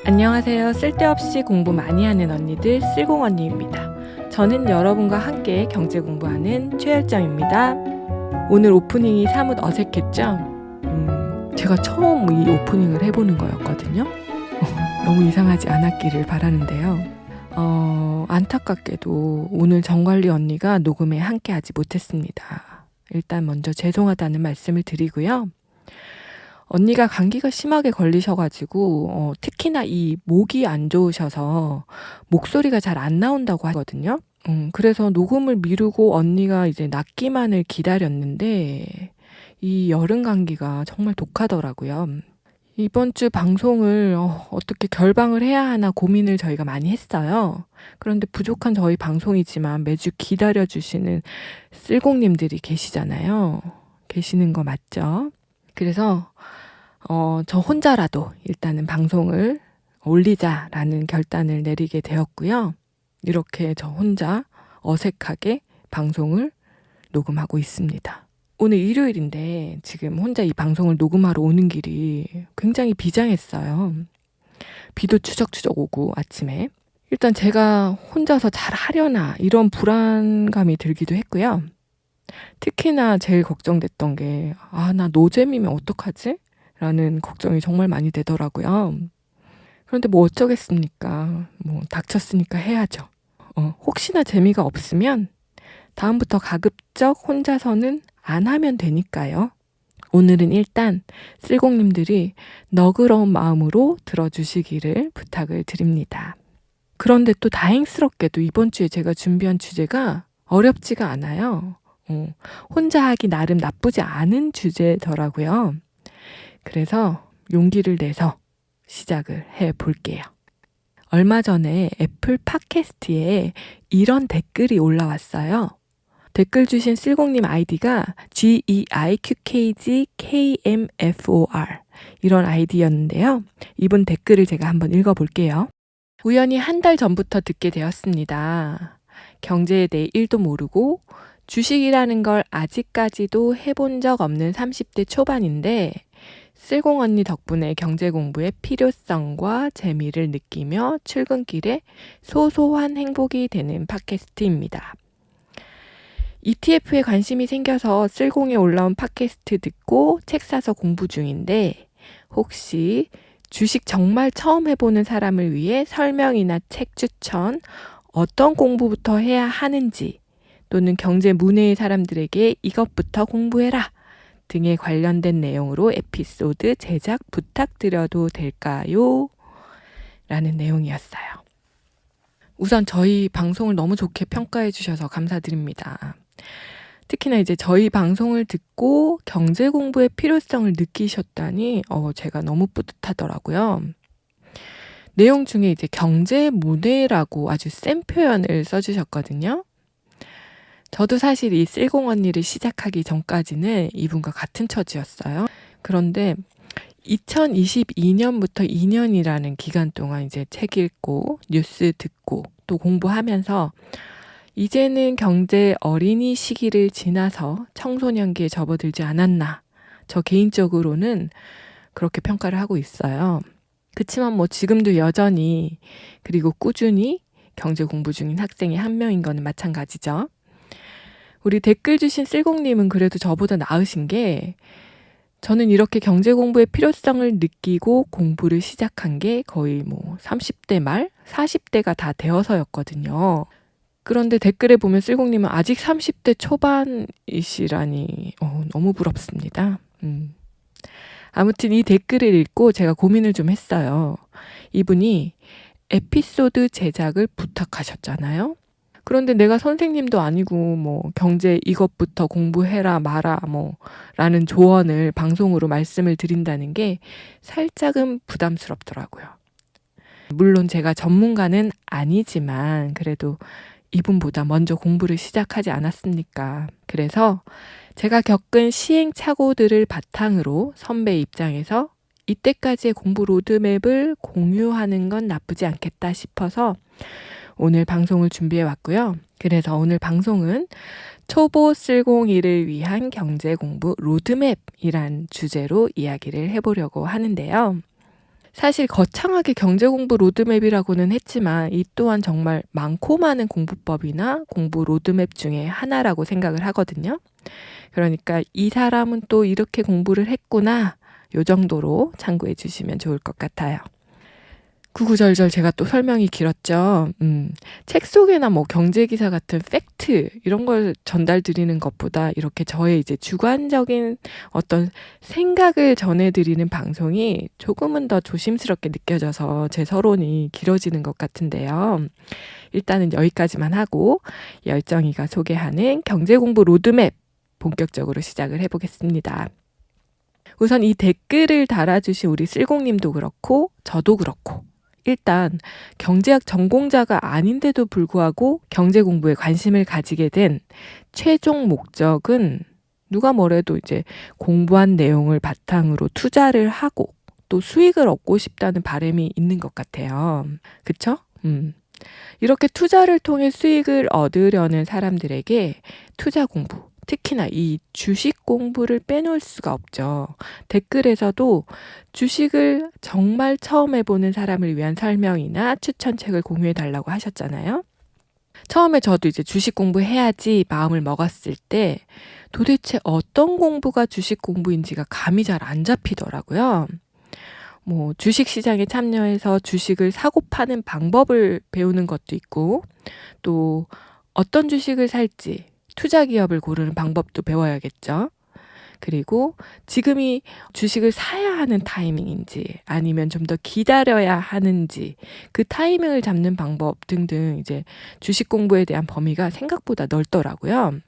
안녕하세요. 쓸데없이 공부 많이 하는 언니들 쓸공 언니입니다. 저는 여러분과 함께 경제 공부하는 최열정입니다. 오늘 오프닝이 사뭇 어색했죠? 제가 처음 이 오프닝을 해보는 거였거든요. 너무 이상하지 않았기를 바라는데요. 안타깝게도 오늘 정관리 언니가 녹음에 함께하지 못했습니다. 일단 먼저 죄송하다는 말씀을 드리고요. 언니가 감기가 심하게 걸리셔가지고 특히나 이 목이 안 좋으셔서 목소리가 잘 안 나온다고 하거든요. 그래서 녹음을 미루고 언니가 이제 낫기만을 기다렸는데 이 여름 감기가 정말 독하더라고요. 이번 주 방송을 어떻게 결방을 해야 하나 고민을 저희가 많이 했어요. 그런데 부족한 저희 방송이지만 매주 기다려주시는 쓸공님들이 계시잖아요. 계시는 거 맞죠? 그래서 저 혼자라도 일단은 방송을 올리자라는 결단을 내리게 되었고요. 이렇게 저 혼자 어색하게 방송을 녹음하고 있습니다. 오늘 일요일인데 지금 혼자 이 방송을 녹음하러 오는 길이 굉장히 비장했어요. 비도 추적추적 오고 아침에. 일단 제가 혼자서 잘 하려나 이런 불안감이 들기도 했고요. 특히나 제일 걱정됐던 게 나 노잼이면 어떡하지? 라는 걱정이 정말 많이 되더라고요. 그런데 뭐 어쩌겠습니까? 뭐 닥쳤으니까 해야죠. 혹시나 재미가 없으면 다음부터 가급적 혼자서는 안 하면 되니까요. 오늘은 일단 쓸공님들이 너그러운 마음으로 들어주시기를 부탁을 드립니다. 그런데 또 다행스럽게도 이번 주에 제가 준비한 주제가 어렵지가 않아요. 혼자 하기 나름 나쁘지 않은 주제더라고요. 그래서 용기를 내서 시작을 해볼게요. 얼마 전에 애플 팟캐스트에 이런 댓글이 올라왔어요. 댓글 주신 쓸공님 아이디가 GEIQKGKMFOR 이런 아이디였는데요. 이분 댓글을 제가 한번 읽어볼게요. 우연히 한 달 전부터 듣게 되었습니다. 경제에 대해 1도 모르고 주식이라는 걸 아직까지도 해본 적 없는 30대 초반인데 쓸공 언니 덕분에 경제 공부의 필요성과 재미를 느끼며 출근길에 소소한 행복이 되는 팟캐스트입니다. ETF에 관심이 생겨서 쓸공에 올라온 팟캐스트 듣고 책 사서 공부 중인데 혹시 주식 정말 처음 해보는 사람을 위해 설명이나 책 추천, 어떤 공부부터 해야 하는지 또는 경제 문외의 사람들에게 이것부터 공부해라 등에 관련된 내용으로 에피소드 제작 부탁드려도 될까요? 라는 내용이었어요. 우선 저희 방송을 너무 좋게 평가해 주셔서 감사드립니다. 특히나 이제 저희 방송을 듣고 경제 공부의 필요성을 느끼셨다니 제가 너무 뿌듯하더라고요. 내용 중에 이제 경제 문외라고 아주 센 표현을 써주셨거든요. 저도 사실 이 쓸공 언니를 시작하기 전까지는 이분과 같은 처지였어요. 그런데 2022년부터 2년이라는 기간 동안 이제 책 읽고 뉴스 듣고 또 공부하면서 이제는 경제 어린이 시기를 지나서 청소년기에 접어들지 않았나. 저 개인적으로는 그렇게 평가를 하고 있어요. 그치만 뭐 지금도 여전히 그리고 꾸준히 경제 공부 중인 학생이 한 명인 거는 마찬가지죠. 우리 댓글 주신 쓸공님은 그래도 저보다 나으신 게 저는 이렇게 경제 공부의 필요성을 느끼고 공부를 시작한 게 거의 뭐 30대 말, 40대가 다 되어서였거든요. 그런데 댓글에 보면 쓸공님은 아직 30대 초반이시라니 너무 부럽습니다. 아무튼 이 댓글을 읽고 제가 고민을 좀 했어요. 이분이 에피소드 제작을 부탁하셨잖아요. 그런데 내가 선생님도 아니고 뭐 경제 이것부터 공부해라 마라 라는 조언을 방송으로 말씀을 드린다는 게 살짝은 부담스럽더라고요. 물론 제가 전문가는 아니지만 그래도 이분보다 먼저 공부를 시작하지 않았습니까? 그래서 제가 겪은 시행착오들을 바탕으로 선배 입장에서 이때까지의 공부 로드맵을 공유하는 건 나쁘지 않겠다 싶어서 오늘 방송을 준비해 왔고요. 그래서 오늘 방송은 초보 쓸공이를 위한 경제 공부 로드맵이란 주제로 이야기를 해보려고 하는데요. 사실 거창하게 경제 공부 로드맵이라고는 했지만 이 또한 정말 많고 많은 공부법이나 공부 로드맵 중에 하나라고 생각을 하거든요. 그러니까 이 사람은 또 이렇게 공부를 했구나. 요 정도로 참고해 주시면 좋을 것 같아요. 구구절절 제가 또 설명이 길었죠. 책 속에나 뭐 경제기사 같은 팩트 이런 걸 전달 드리는 것보다 이렇게 저의 이제 주관적인 어떤 생각을 전해드리는 방송이 조금은 더 조심스럽게 느껴져서 제 서론이 길어지는 것 같은데요. 일단은 여기까지만 하고 열정이가 소개하는 경제공부 로드맵 본격적으로 시작을 해보겠습니다. 우선 이 댓글을 달아주신 우리 쓸공님도 그렇고 저도 그렇고 일단 경제학 전공자가 아닌데도 불구하고 경제 공부에 관심을 가지게 된 최종 목적은 누가 뭐래도 이제 공부한 내용을 바탕으로 투자를 하고 또 수익을 얻고 싶다는 바람이 있는 것 같아요. 그쵸? 이렇게 투자를 통해 수익을 얻으려는 사람들에게 투자 공부, 특히나 이 주식 공부를 빼놓을 수가 없죠. 댓글에서도 주식을 정말 처음 해보는 사람을 위한 설명이나 추천책을 공유해달라고 하셨잖아요. 처음에 저도 이제 주식 공부해야지 마음을 먹었을 때 도대체 어떤 공부가 주식 공부인지가 감이 잘 안 잡히더라고요. 뭐 주식 시장에 참여해서 주식을 사고 파는 방법을 배우는 것도 있고 또 어떤 주식을 살지 투자 기업을 고르는 방법도 배워야겠죠. 그리고 지금이 주식을 사야 하는 타이밍인지 아니면 좀 더 기다려야 하는지 그 타이밍을 잡는 방법 등등 이제 주식 공부에 대한 범위가 생각보다 넓더라고요.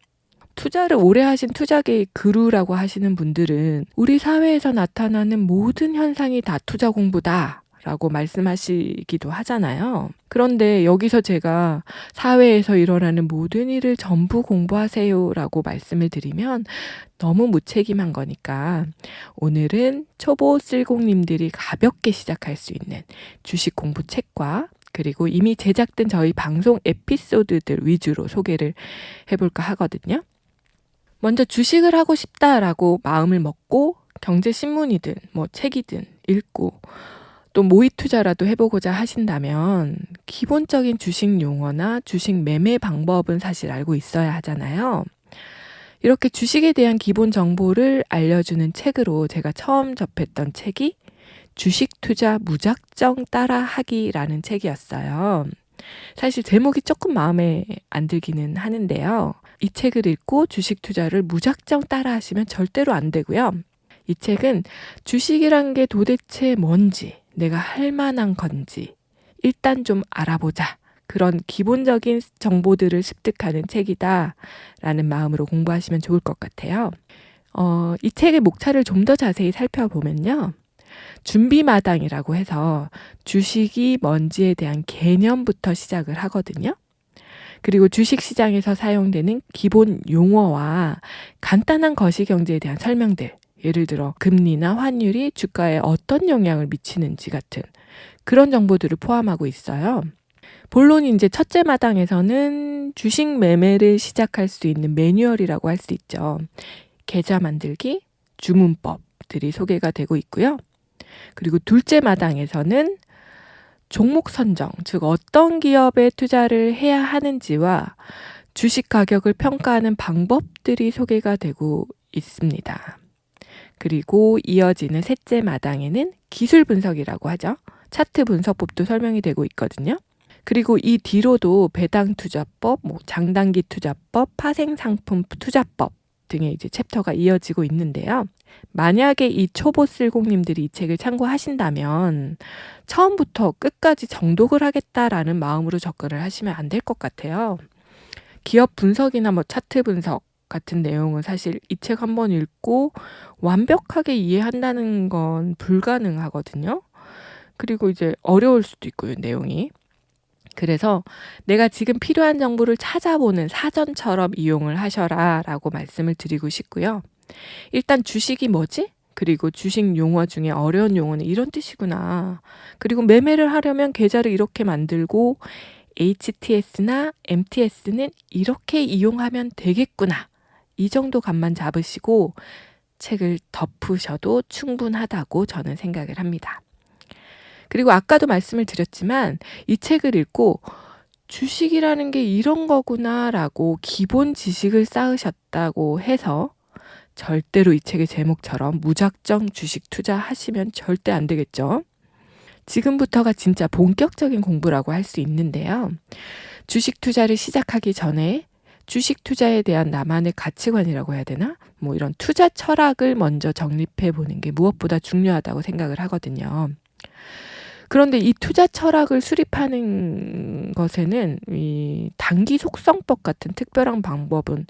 투자를 오래 하신 투자계의 그루라고 하시는 분들은 우리 사회에서 나타나는 모든 현상이 다 투자 공부다 라고 말씀하시기도 하잖아요. 그런데 여기서 제가 사회에서 일어나는 모든 일을 전부 공부하세요 라고 말씀을 드리면 너무 무책임한 거니까 오늘은 초보 쓸공님들이 가볍게 시작할 수 있는 주식 공부 책과 그리고 이미 제작된 저희 방송 에피소드들 위주로 소개를 해볼까 하거든요. 먼저 주식을 하고 싶다라고 마음을 먹고 경제신문이든 뭐 책이든 읽고 또 모의 투자라도 해보고자 하신다면 기본적인 주식 용어나 주식 매매 방법은 사실 알고 있어야 하잖아요. 이렇게 주식에 대한 기본 정보를 알려주는 책으로 제가 처음 접했던 책이 주식 투자 무작정 따라하기라는 책이었어요. 사실 제목이 조금 마음에 안 들기는 하는데요. 이 책을 읽고 주식 투자를 무작정 따라 하시면 절대로 안 되고요. 이 책은 주식이란 게 도대체 뭔지, 내가 할 만한 건지 일단 좀 알아보자. 그런 기본적인 정보들을 습득하는 책이다라는 마음으로 공부하시면 좋을 것 같아요. 이 책의 목차를 좀 더 자세히 살펴보면요. 준비마당이라고 해서 주식이 뭔지에 대한 개념부터 시작을 하거든요. 그리고 주식시장에서 사용되는 기본 용어와 간단한 거시경제에 대한 설명들, 예를 들어 금리나 환율이 주가에 어떤 영향을 미치는지 같은 그런 정보들을 포함하고 있어요. 본론이 이제 첫째 마당에서는 주식 매매를 시작할 수 있는 매뉴얼이라고 할 수 있죠. 계좌 만들기, 주문법들이 소개가 되고 있고요. 그리고 둘째 마당에서는 종목 선정, 즉 어떤 기업에 투자를 해야 하는지와 주식 가격을 평가하는 방법들이 소개가 되고 있습니다. 그리고 이어지는 셋째 마당에는 기술 분석이라고 하죠. 차트 분석법도 설명이 되고 있거든요. 그리고 이 뒤로도 배당 투자법, 장단기 투자법, 파생 상품 투자법 등의 이제 챕터가 이어지고 있는데요. 만약에 이 초보 쓸공님들이 이 책을 참고하신다면 처음부터 끝까지 정독을 하겠다라는 마음으로 접근을 하시면 안 될 것 같아요. 기업 분석이나 차트 분석 같은 내용은 사실 이 책 한번 읽고 완벽하게 이해한다는 건 불가능하거든요. 그리고 이제 어려울 수도 있고요, 내용이. 그래서 내가 지금 필요한 정보를 찾아보는 사전처럼 이용을 하셔라 라고 말씀을 드리고 싶고요. 일단 주식이 뭐지? 그리고 주식 용어 중에 어려운 용어는 이런 뜻이구나. 그리고 매매를 하려면 계좌를 이렇게 만들고 HTS나 MTS는 이렇게 이용하면 되겠구나. 이 정도 감만 잡으시고 책을 덮으셔도 충분하다고 저는 생각을 합니다. 그리고 아까도 말씀을 드렸지만 이 책을 읽고 주식이라는 게 이런 거구나라고 기본 지식을 쌓으셨다고 해서 절대로 이 책의 제목처럼 무작정 주식 투자하시면 절대 안 되겠죠. 지금부터가 진짜 본격적인 공부라고 할 수 있는데요. 주식 투자를 시작하기 전에 주식 투자에 대한 나만의 가치관이라고 해야 되나? 뭐 이런 투자 철학을 먼저 정립해 보는 게 무엇보다 중요하다고 생각을 하거든요. 그런데 이 투자 철학을 수립하는 것에는 이 단기 속성법 같은 특별한 방법은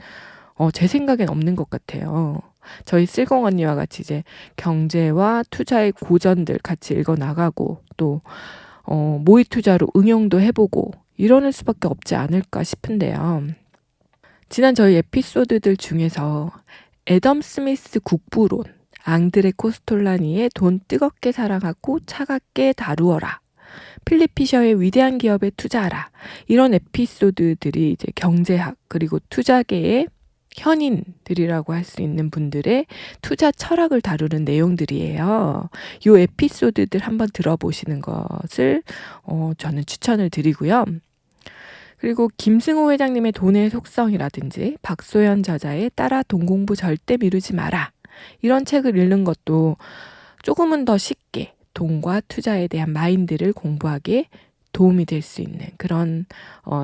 제 생각엔 없는 것 같아요. 저희 쓸공 언니와 같이 이제 경제와 투자의 고전들 같이 읽어 나가고 또 모의 투자로 응용도 해보고 이러는 수밖에 없지 않을까 싶은데요. 지난 저희 에피소드들 중에서 애덤 스미스 국부론, 앙드레 코스톨라니의 돈 뜨겁게 사랑하고 차갑게 다루어라, 필립 피셔의 위대한 기업에 투자하라, 이런 에피소드들이 이제 경제학 그리고 투자계의 현인들이라고 할 수 있는 분들의 투자 철학을 다루는 내용들이에요. 이 에피소드들 한번 들어보시는 것을 저는 추천을 드리고요. 그리고 김승호 회장님의 돈의 속성이라든지 박소연 저자의 따라 돈 공부 절대 미루지 마라, 이런 책을 읽는 것도 조금은 더 쉽게 돈과 투자에 대한 마인드를 공부하기에 도움이 될 수 있는 그런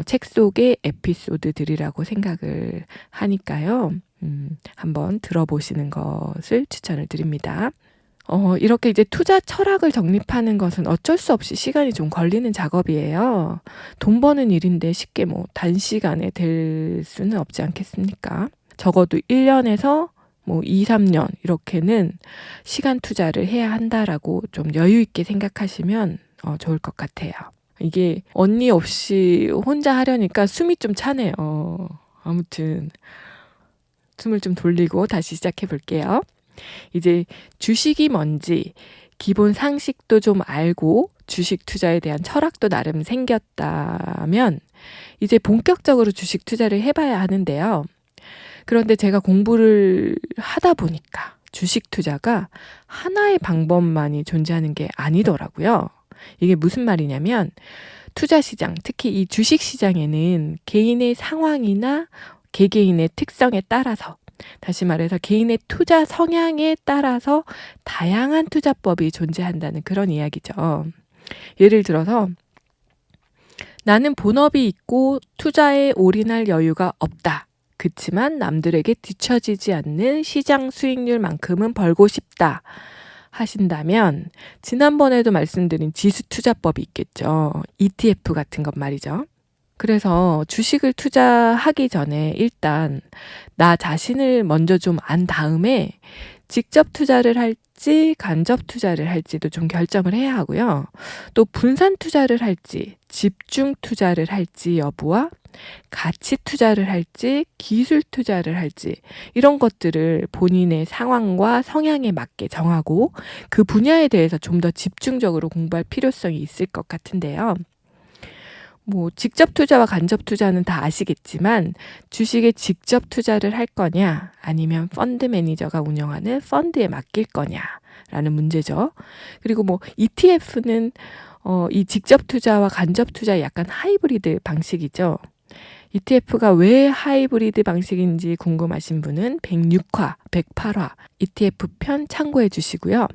책 속의 에피소드들이라고 생각을 하니까요. 한번 들어보시는 것을 추천을 드립니다. 이렇게 이제 투자 철학을 정립하는 것은 어쩔 수 없이 시간이 좀 걸리는 작업이에요. 돈 버는 일인데 쉽게 뭐 단시간에 될 수는 없지 않겠습니까? 적어도 1년에서 뭐 2, 3년 이렇게는 시간 투자를 해야 한다라고 좀 여유 있게 생각하시면 좋을 것 같아요. 이게 언니 없이 혼자 하려니까 숨이 좀 차네요. 아무튼 숨을 좀 돌리고 다시 시작해 볼게요. 이제 주식이 뭔지 기본 상식도 좀 알고 주식 투자에 대한 철학도 나름 생겼다면 이제 본격적으로 주식 투자를 해봐야 하는데요. 그런데 제가 공부를 하다 보니까 주식 투자가 하나의 방법만이 존재하는 게 아니더라고요. 이게 무슨 말이냐면 투자 시장, 특히 이 주식 시장에는 개인의 상황이나 개개인의 특성에 따라서, 다시 말해서 개인의 투자 성향에 따라서 다양한 투자법이 존재한다는 그런 이야기죠. 예를 들어서 나는 본업이 있고 투자에 올인할 여유가 없다. 그치만 남들에게 뒤처지지 않는 시장 수익률만큼은 벌고 싶다 하신다면 지난번에도 말씀드린 지수 투자법이 있겠죠. ETF 같은 것 말이죠. 그래서 주식을 투자하기 전에 일단 나 자신을 먼저 좀 안 다음에 직접 투자를 할지 간접 투자를 할지도 좀 결정을 해야 하고요. 또 분산 투자를 할지 집중 투자를 할지 여부와 가치 투자를 할지 기술 투자를 할지 이런 것들을 본인의 상황과 성향에 맞게 정하고 그 분야에 대해서 좀 더 집중적으로 공부할 필요성이 있을 것 같은데요. 뭐 직접 투자와 간접 투자는 다 아시겠지만 주식에 직접 투자를 할 거냐 아니면 펀드 매니저가 운영하는 펀드에 맡길 거냐라는 문제죠. 그리고 뭐 ETF는 이 직접 투자와 간접 투자의 약간 하이브리드 방식이죠. ETF가 왜 하이브리드 방식인지 궁금하신 분은 106화, 108화 ETF 편 참고해 주시고요.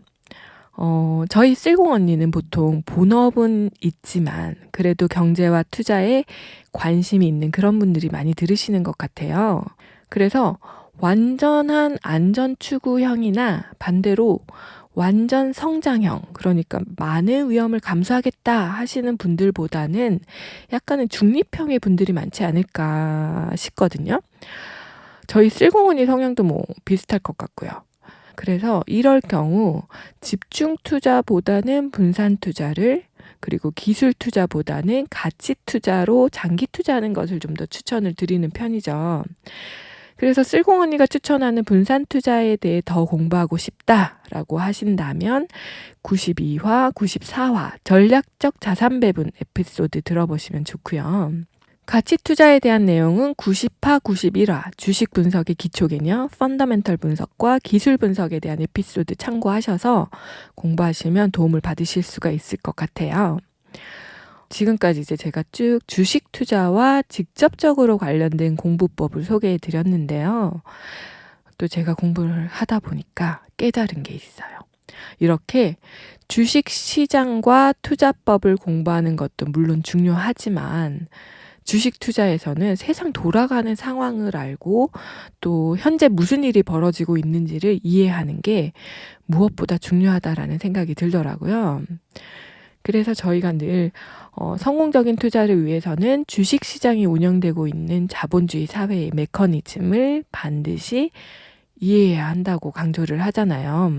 저희 쓸공 언니는 보통 본업은 있지만 그래도 경제와 투자에 관심이 있는 그런 분들이 많이 들으시는 것 같아요. 그래서 완전한 안전 추구형이나 반대로 완전 성장형, 그러니까 많은 위험을 감수하겠다 하시는 분들보다는 약간은 중립형의 분들이 많지 않을까 싶거든요. 저희 쓸공 언니 성향도 뭐 비슷할 것 같고요. 그래서 이럴 경우 집중 투자보다는 분산 투자를, 그리고 기술 투자보다는 가치 투자로 장기 투자하는 것을 좀 더 추천을 드리는 편이죠. 그래서 쓸공 언니가 추천하는 분산 투자에 대해 더 공부하고 싶다라고 하신다면 92화, 94화 전략적 자산 배분 에피소드 들어보시면 좋고요. 가치 투자에 대한 내용은 90화, 91화 주식 분석의 기초 개념, 펀더멘털 분석과 기술 분석에 대한 에피소드 참고하셔서 공부하시면 도움을 받으실 수가 있을 것 같아요. 지금까지 이제 제가 쭉 주식 투자와 직접적으로 관련된 공부법을 소개해 드렸는데요. 또 제가 공부를 하다 보니까 깨달은 게 있어요. 이렇게 주식 시장과 투자법을 공부하는 것도 물론 중요하지만 주식 투자에서는 세상 돌아가는 상황을 알고 또 현재 무슨 일이 벌어지고 있는지를 이해하는 게 무엇보다 중요하다라는 생각이 들더라고요. 그래서 저희가 늘 성공적인 투자를 위해서는 주식 시장이 운영되고 있는 자본주의 사회의 메커니즘을 반드시 이해해야 한다고 강조를 하잖아요.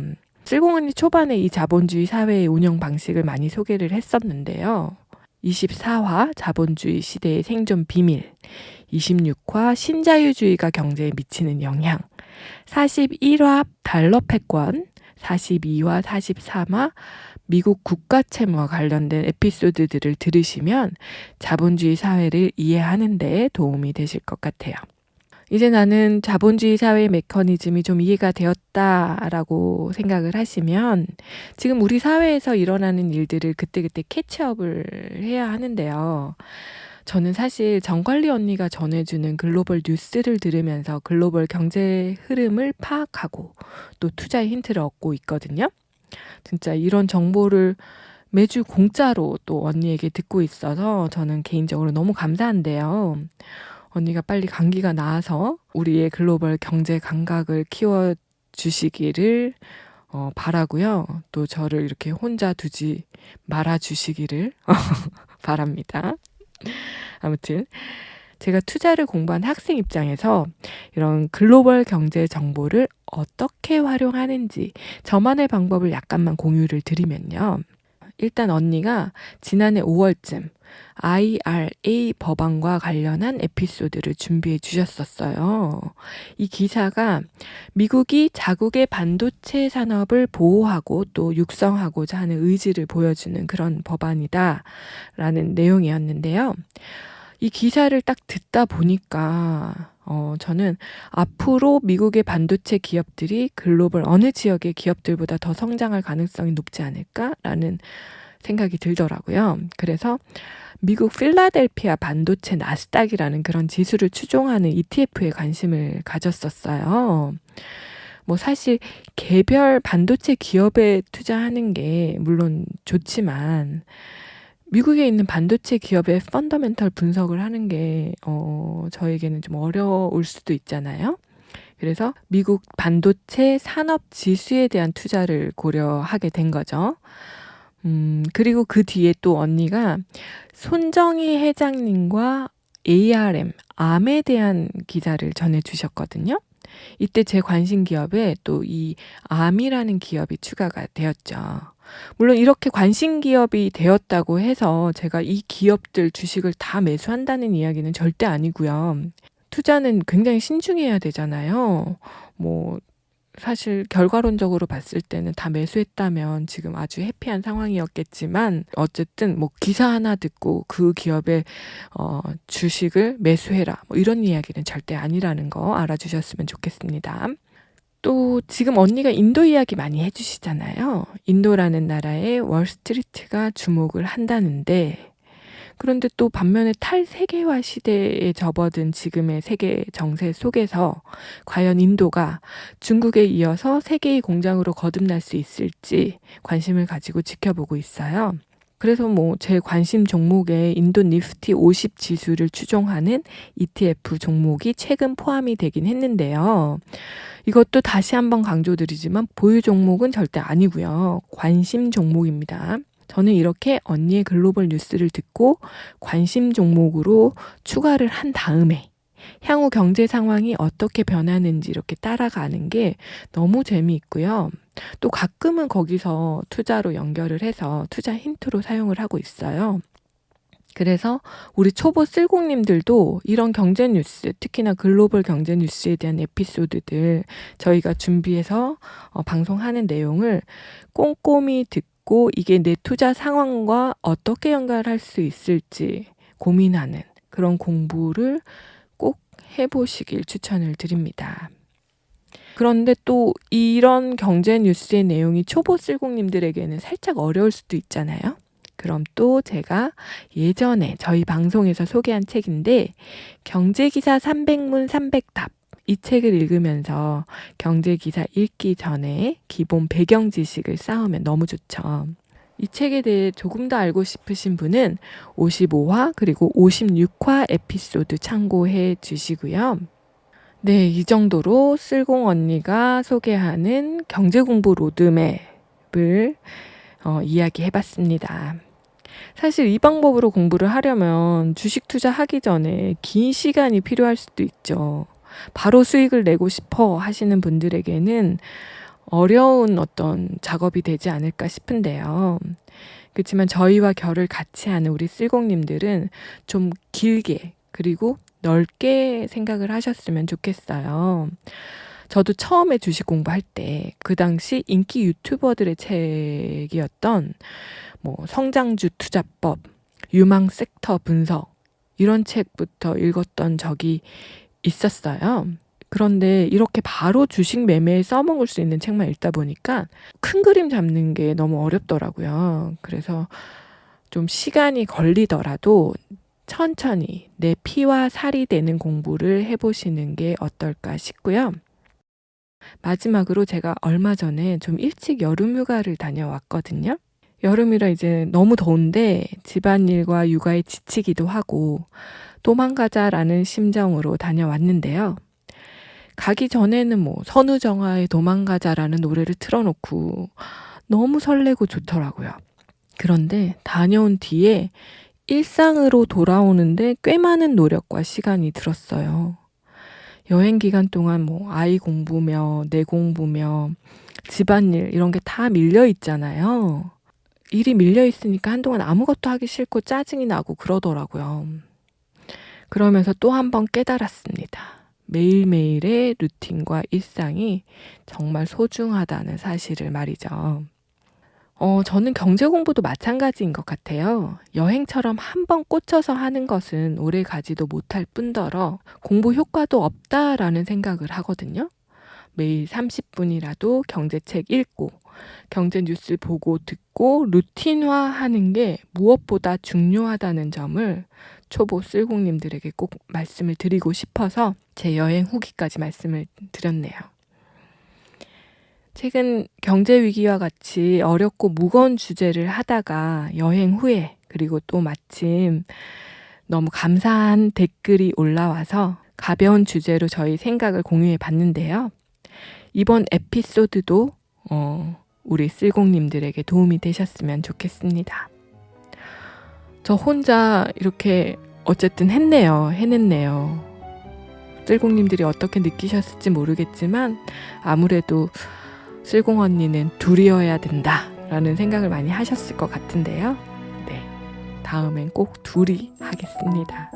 쓸공언니 초반에 이 자본주의 사회의 운영 방식을 많이 소개를 했었는데요. 24화 자본주의 시대의 생존 비밀, 26화 신자유주의가 경제에 미치는 영향, 41화 달러 패권, 42화, 43화 미국 국가 채무와 관련된 에피소드들을 들으시면 자본주의 사회를 이해하는 데 도움이 되실 것 같아요. 이제 나는 자본주의 사회의 메커니즘이 좀 이해가 되었다라고 생각을 하시면 지금 우리 사회에서 일어나는 일들을 그때그때 캐치업을 해야 하는데요. 저는 사실 정관리 언니가 전해주는 글로벌 뉴스를 들으면서 글로벌 경제 흐름을 파악하고 또 투자의 힌트를 얻고 있거든요. 진짜 이런 정보를 매주 공짜로 또 언니에게 듣고 있어서 저는 개인적으로 너무 감사한데요. 언니가 빨리 감기가 나아서 우리의 글로벌 경제 감각을 키워주시기를 바라고요. 또 저를 이렇게 혼자 두지 말아주시기를 바랍니다. 아무튼 제가 투자를 공부한 학생 입장에서 이런 글로벌 경제 정보를 어떻게 활용하는지 저만의 방법을 약간만 공유를 드리면요. 일단 언니가 지난해 5월쯤 IRA 법안과 관련한 에피소드를 준비해 주셨었어요. 이 기사가 미국이 자국의 반도체 산업을 보호하고 또 육성하고자 하는 의지를 보여주는 그런 법안이다라는 내용이었는데요. 이 기사를 딱 듣다 보니까 저는 앞으로 미국의 반도체 기업들이 글로벌 어느 지역의 기업들보다 더 성장할 가능성이 높지 않을까라는 생각이 들더라고요. 그래서 미국 필라델피아 반도체 나스닥이라는 그런 지수를 추종하는 ETF에 관심을 가졌었어요. 뭐 사실 개별 반도체 기업에 투자하는 게 물론 좋지만 미국에 있는 반도체 기업의 펀더멘털 분석을 하는 게 저에게는 좀 어려울 수도 있잖아요. 그래서 미국 반도체 산업 지수에 대한 투자를 고려하게 된 거죠. 그리고 그 뒤에 또 언니가 손정희 회장님과 ARM에 대한 기사를 전해주셨거든요. 이때 제 관심 기업에 또 이 암이라는 기업이 추가가 되었죠. 물론 이렇게 관심 기업이 되었다고 해서 제가 이 기업들 주식을 다 매수한다는 이야기는 절대 아니고요. 투자는 굉장히 신중해야 되잖아요. 뭐 사실 결과론적으로 봤을 때는 다 매수했다면 지금 아주 해피한 상황이었겠지만 어쨌든 뭐 기사 하나 듣고 그 기업의 주식을 매수해라 뭐 이런 이야기는 절대 아니라는 거 알아주셨으면 좋겠습니다. 또 지금 언니가 인도 이야기 많이 해주시잖아요. 인도라는 나라에 월스트리트가 주목을 한다는데 그런데 또 반면에 탈세계화 시대에 접어든 지금의 세계 정세 속에서 과연 인도가 중국에 이어서 세계의 공장으로 거듭날 수 있을지 관심을 가지고 지켜보고 있어요. 그래서 뭐 제 관심 종목에 인도 니프티 50 지수를 추종하는 ETF 종목이 최근 포함이 되긴 했는데요. 이것도 다시 한번 강조드리지만 보유 종목은 절대 아니고요. 관심 종목입니다. 저는 이렇게 언니의 글로벌 뉴스를 듣고 관심 종목으로 추가를 한 다음에 향후 경제 상황이 어떻게 변하는지 이렇게 따라가는 게 너무 재미있고요. 또 가끔은 거기서 투자로 연결을 해서 투자 힌트로 사용을 하고 있어요. 그래서 우리 초보 쓸공님들도 이런 경제 뉴스, 특히나 글로벌 경제 뉴스에 대한 에피소드들 저희가 준비해서 방송하는 내용을 꼼꼼히 듣고 이게 내 투자 상황과 어떻게 연결할 수 있을지 고민하는 그런 공부를 꼭 해보시길 추천을 드립니다. 그런데 또 이런 경제 뉴스의 내용이 초보 쓸공님들에게는 살짝 어려울 수도 있잖아요. 그럼 또 제가 예전에 저희 방송에서 소개한 책인데 경제기사 300문 300답, 이 책을 읽으면서 경제기사 읽기 전에 기본 배경 지식을 쌓으면 너무 좋죠. 이 책에 대해 조금 더 알고 싶으신 분은 55화 그리고 56화 에피소드 참고해 주시고요. 네, 이 정도로 쓸공 언니가 소개하는 경제공부 로드맵을 이야기해봤습니다. 사실 이 방법으로 공부를 하려면 주식 투자하기 전에 긴 시간이 필요할 수도 있죠. 바로 수익을 내고 싶어 하시는 분들에게는 어려운 어떤 작업이 되지 않을까 싶은데요. 그렇지만 저희와 결을 같이 하는 우리 쓸공님들은 좀 길게 그리고 넓게 생각을 하셨으면 좋겠어요. 저도 처음에 주식 공부할 때 그 당시 인기 유튜버들의 책이었던 성장주 투자법, 유망 섹터 분석 이런 책부터 읽었던 적이 있었어요. 그런데 이렇게 바로 주식 매매에 써먹을 수 있는 책만 읽다 보니까 큰 그림 잡는 게 너무 어렵더라고요. 그래서 좀 시간이 걸리더라도 천천히 내 피와 살이 되는 공부를 해보시는 게 어떨까 싶고요. 마지막으로 제가 얼마 전에 좀 일찍 여름휴가를 다녀왔거든요. 여름이라 이제 너무 더운데 집안일과 육아에 지치기도 하고 도망가자라는 심정으로 다녀왔는데요. 가기 전에는 선우정아의 도망가자라는 노래를 틀어놓고 너무 설레고 좋더라고요. 그런데 다녀온 뒤에 일상으로 돌아오는데 꽤 많은 노력과 시간이 들었어요. 여행 기간 동안 아이 공부며 내 공부며 집안일 이런 게 다 밀려 있잖아요. 일이 밀려 있으니까 한동안 아무것도 하기 싫고 짜증이 나고 그러더라고요. 그러면서 또 한 번 깨달았습니다. 매일매일의 루틴과 일상이 정말 소중하다는 사실을 말이죠. 저는 경제 공부도 마찬가지인 것 같아요. 여행처럼 한 번 꽂혀서 하는 것은 오래 가지도 못할 뿐더러 공부 효과도 없다라는 생각을 하거든요. 매일 30분이라도 경제책 읽고 경제 뉴스 보고 듣고 루틴화하는 게 무엇보다 중요하다는 점을 초보 쓸공님들에게 꼭 말씀을 드리고 싶어서 제 여행 후기까지 말씀을 드렸네요. 최근 경제 위기와 같이 어렵고 무거운 주제를 하다가 여행 후에 그리고 또 마침 너무 감사한 댓글이 올라와서 가벼운 주제로 저희 생각을 공유해 봤는데요. 이번 에피소드도 우리 쓸공님들에게 도움이 되셨으면 좋겠습니다. 저 혼자 이렇게 어쨌든 해냈네요. 쓸공님들이 어떻게 느끼셨을지 모르겠지만 아무래도 쓸공 언니는 둘이어야 된다라는 생각을 많이 하셨을 것 같은데요. 네, 다음엔 꼭 둘이 하겠습니다.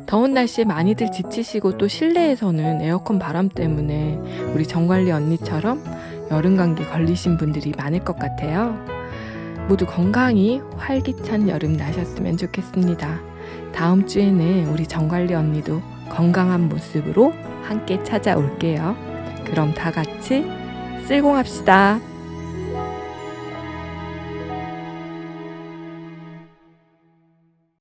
더운 날씨에 많이들 지치시고 또 실내에서는 에어컨 바람 때문에 우리 정관리 언니처럼 여름 감기 걸리신 분들이 많을 것 같아요. 모두 건강히 활기찬 여름 나셨으면 좋겠습니다. 다음 주에는 우리 정관리 언니도 건강한 모습으로 함께 찾아올게요. 그럼 다 같이 쓸공합시다.